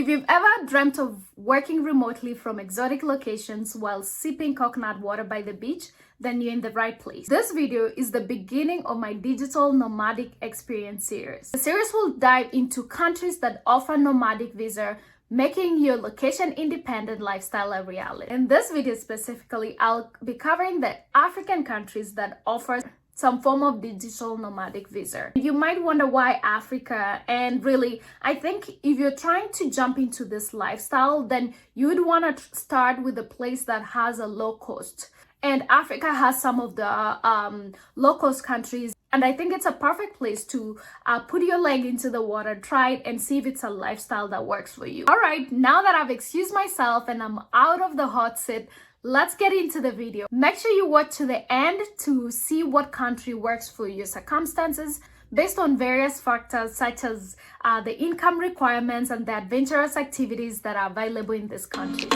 If you've ever dreamt of working remotely from exotic locations while sipping coconut water by the beach, then you're in the right place. This video is the beginning of my digital nomadic experience series. The series will dive into countries that offer nomadic visa, making your location-independent lifestyle a reality. In this video specifically, I'll be covering the African countries that offer some form of digital nomadic visa. You might wonder why Africa, and really, I think if you're trying to jump into this lifestyle, then you would want to start with a place that has a low cost. And Africa has some of the low-cost countries, and I think it's a perfect place to put your leg into the water, try it, and see if it's a lifestyle that works for you. All right, now that I've excused myself and I'm out of the hot seat, let's get into the video. Make sure you watch to the end to see what country works for your circumstances based on various factors such as the income requirements and the adventurous activities that are available in this country.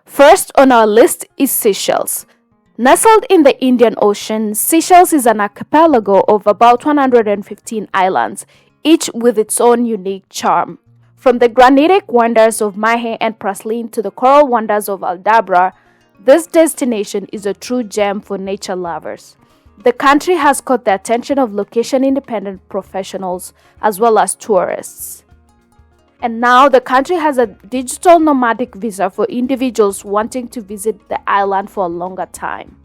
First on our list is Seychelles. Nestled in the Indian Ocean, Seychelles is an archipelago of about 115 islands, each with its own unique charm. From the granitic wonders of Mahe and Praslin to the coral wonders of Aldabra, this destination is a true gem for nature lovers. The country has caught the attention of location-independent professionals as well as tourists. And now the country has a digital nomadic visa for individuals wanting to visit the island for a longer time.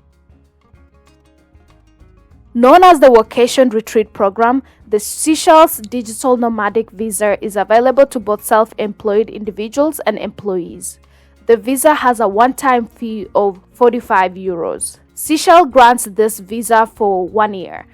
Known as the Vacation Retreat Program, the Seychelles Digital Nomadic Visa is available to both self-employed individuals and employees. The visa has a one-time fee of 45 euros. Seychelles grants this visa for 1 year.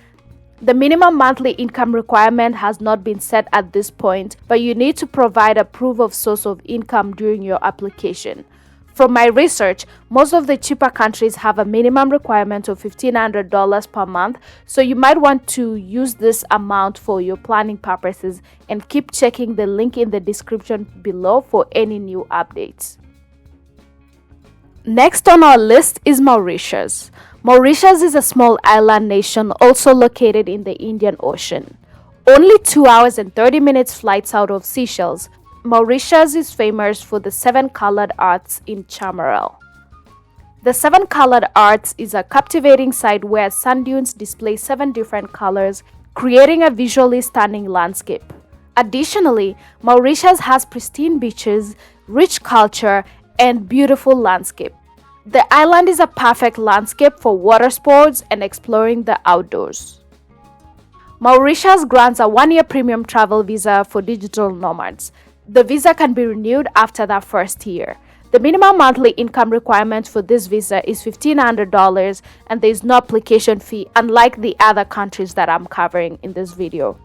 The minimum monthly income requirement has not been set at this point, but you need to provide a proof of source of income during your application. From my research, most of the cheaper countries have a minimum requirement of $1,500 per month, so you might want to use this amount for your planning purposes and keep checking the link in the description below for any new updates. Next on our list is Mauritius. Mauritius is a small island nation also located in the Indian Ocean. Only 2 hours and 30 minutes flights out of Seychelles, Mauritius is famous for the 7 colored arts in Chamarel. The 7 colored arts is a captivating site where sand dunes display 7 different colors, creating a visually stunning landscape. Additionally, Mauritius has pristine beaches, rich culture, and beautiful landscape. The island is a perfect landscape for water sports and exploring the outdoors. Mauritius grants a 1-year premium travel visa for digital nomads. The visa can be renewed after that first year. The minimum monthly income requirement for this visa is $1,500 and there is no application fee, unlike the other countries that I'm covering in this video.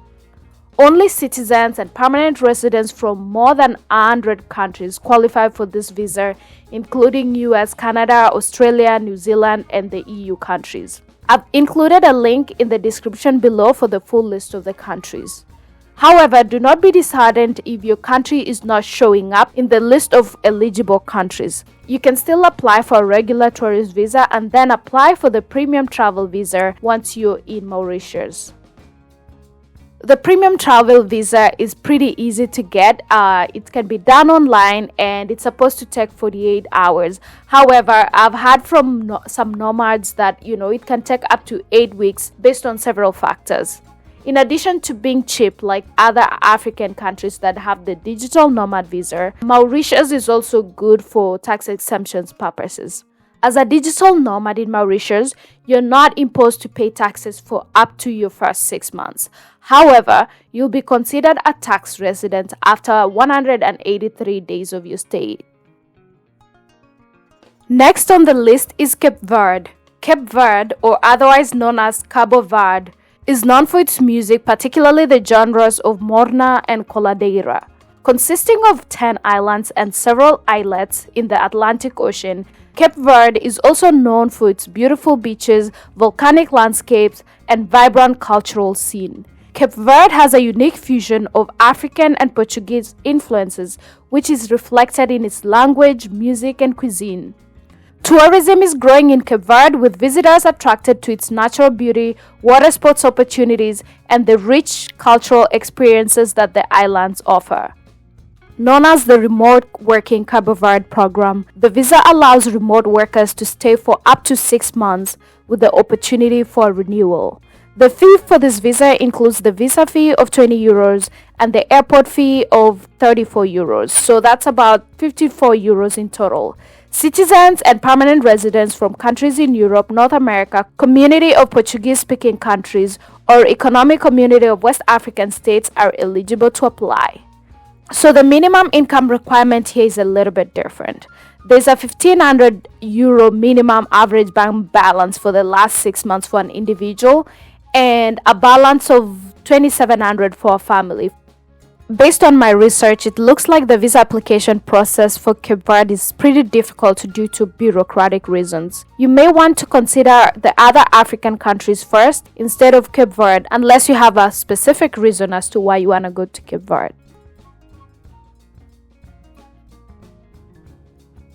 Only citizens and permanent residents from more than 100 countries qualify for this visa, including US, Canada, Australia, New Zealand, and the EU countries. I've included a link in the description below for the full list of the countries. However, do not be disheartened if your country is not showing up in the list of eligible countries. You can still apply for a regular tourist visa and then apply for the premium travel visa once you're in Mauritius. The premium travel visa is pretty easy to get. It can be done online and it's supposed to take 48 hours. However, I've heard from some nomads that, it can take up to 8 weeks based on several factors. In addition to being cheap like other African countries that have the digital nomad visa, Mauritius is also good for tax exemptions purposes. As a digital nomad in Mauritius, you're not imposed to pay taxes for up to your first 6 months. However, you'll be considered a tax resident after 183 days of your stay. Next on the list is Cape Verde. Cape Verde, or otherwise known as Cabo Verde, is known for its music, particularly the genres of morna and coladeira. Consisting of 10 islands and several islets in the Atlantic Ocean, Cape Verde is also known for its beautiful beaches, volcanic landscapes, and vibrant cultural scene. Cape Verde has a unique fusion of African and Portuguese influences, which is reflected in its language, music, and cuisine. Tourism is growing in Cape Verde, with visitors attracted to its natural beauty, water sports opportunities, and the rich cultural experiences that the islands offer. Known as the Remote Working Cape Verde program, the visa allows remote workers to stay for up to 6 months with the opportunity for renewal. The fee for this visa includes the visa fee of 20 euros and the airport fee of 34 euros, so that's about 54 euros in total. Citizens and permanent residents from countries in Europe, North America, Community of Portuguese-speaking countries, or Economic Community of West African states are eligible to apply. So the minimum income requirement here is a little bit different. There's a 1,500 euro minimum average bank balance for the last 6 months for an individual and a balance of 2,700 for a family. Based on my research, it looks like the visa application process for Cape Verde is pretty difficult due to bureaucratic reasons. You may want to consider the other African countries first instead of Cape Verde, unless you have a specific reason as to why you want to go to Cape Verde.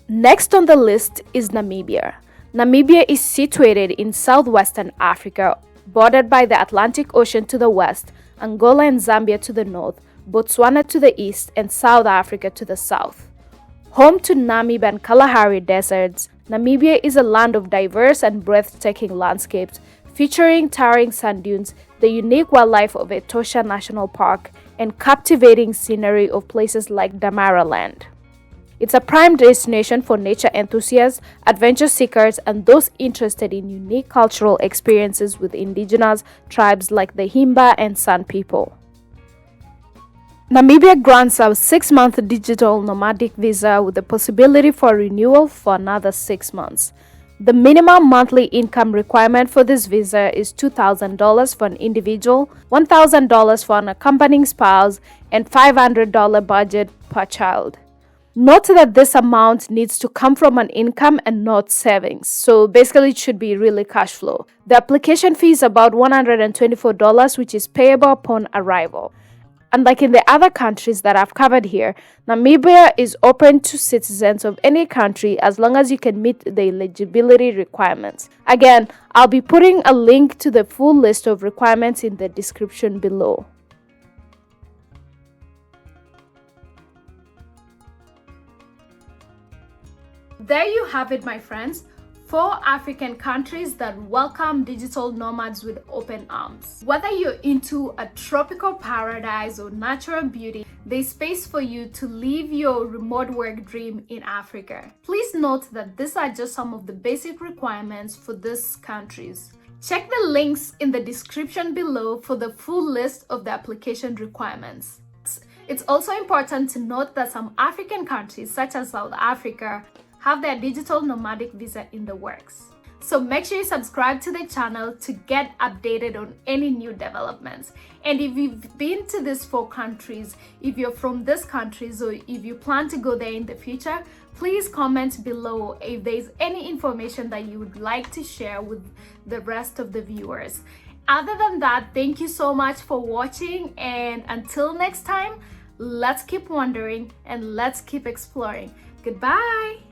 Next on the list is Namibia. Namibia is situated in southwestern Africa, bordered by the Atlantic Ocean to the west, Angola and Zambia to the north, Botswana to the east, and South Africa to the south. Home to Namib and Kalahari deserts, Namibia is a land of diverse and breathtaking landscapes, featuring towering sand dunes, the unique wildlife of Etosha National Park, and captivating scenery of places like Damaraland. It's a prime destination for nature enthusiasts, adventure seekers, and those interested in unique cultural experiences with indigenous tribes like the Himba and San people. Namibia grants a 6-month digital nomadic visa with the possibility for renewal for another 6 months. The minimum monthly income requirement for this visa is $2,000 for an individual, $1,000 for an accompanying spouse, and $500 budget per child. Note that this amount needs to come from an income and not savings, so basically it should be really cash flow. The application fee is about $124, which is payable upon arrival. Unlike in the other countries that I've covered here, Namibia is open to citizens of any country as long as you can meet the eligibility requirements. Again, I'll be putting a link to the full list of requirements in the description below. There you have it, my friends. 4 African countries that welcome digital nomads with open arms. Whether you're into a tropical paradise or natural beauty, there's space for you to live your remote work dream in Africa. Please note that these are just some of the basic requirements for these countries. Check the links in the description below for the full list of the application requirements. It's also important to note that some African countries, such as South Africa, have their digital nomadic visa in the works. So make sure you subscribe to the channel to get updated on any new developments. And if you've been to these 4 countries, if you're from these countries, or if you plan to go there in the future, please comment below if there's any information that you would like to share with the rest of the viewers. Other than that, thank you so much for watching, and until next time, let's keep wondering and let's keep exploring. Goodbye!